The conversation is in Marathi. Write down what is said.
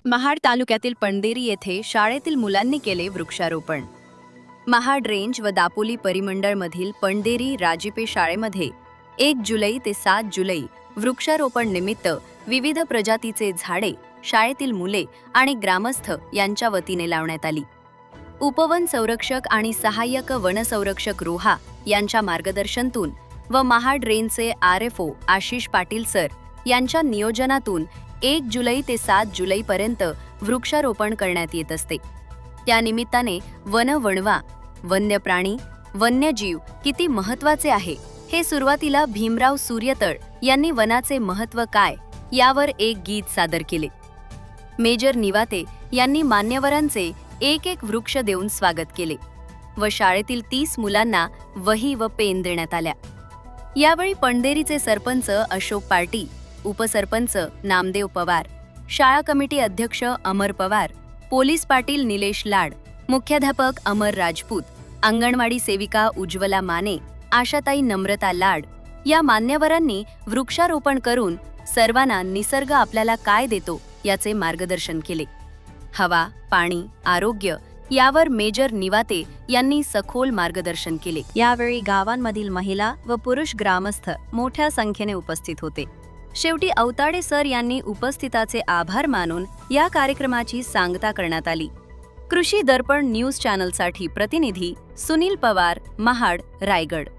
महाड तालुक्यातील पणदेरी येथे शाळेतील मुलांनी केले वृक्षारोपण। महाड रेंज व दापोली परिमंडळमधील पणदेरी राजीपे शाळेमध्ये 1 जुलै ते 7 जुलै वृक्षारोपण निमित्त विविध प्रजातीचे झाडे शाळेतील मुले आणि ग्रामस्थ यांच्या वतीने लावण्यात आली। उपवन संरक्षक आणि सहाय्यक वनसंरक्षक रोहा यांच्या मार्गदर्शनातून व महाड रेंजचे RFO आशिष पाटील सर यांच्या नियोजनातून 1 जुलै ते 7 जुलैपर्यंत वृक्षारोपण करण्यात येत असते। त्या निमित्ताने वनवणवा, वन्य प्राणी, वन्यजीव किती महत्त्वाचे आहे हे सुरुवातीला भीमराव सूर्यतळ यांनी वनाचे महत्त्व काय यावर एक गीत सादर केले। मेजर निवाते यांनी मान्यवरांचे एक वृक्ष देऊन स्वागत केले व शाळेतील 30 मुलांना वही व पेन देण्यात आल्या। यावेळी पणदेरीचे सरपंच अशोक पार्टी, उपसरपंच नामदेव पवार, शाळा कमिटी अध्यक्ष अमर पवार, पोलीस पाटील निलेश लाड, मुख्याध्यापक अमर राजपूत, अंगणवाडी सेविका उज्ज्वला माने, आशाताई नम्रता लाड या मान्यवरांनी वृक्षारोपण करून सर्वांना निसर्ग आपल्याला काय देतो याचे मार्गदर्शन केले। हवा, पाणी, आरोग्य यावर मेजर निवाते यांनी सखोल मार्गदर्शन केले। यावेळी गावांमधील महिला व पुरुष ग्रामस्थ मोठ्या संख्येने उपस्थित होते। शेवटी अवताडे सर यांनी उपस्थिताचे आभार मानून या कार्यक्रमाची सांगता करण्यात आली। कृषी दर्पण न्यूज चॅनलसाठी प्रतिनिधी सुनील पवार, महाड, रायगड।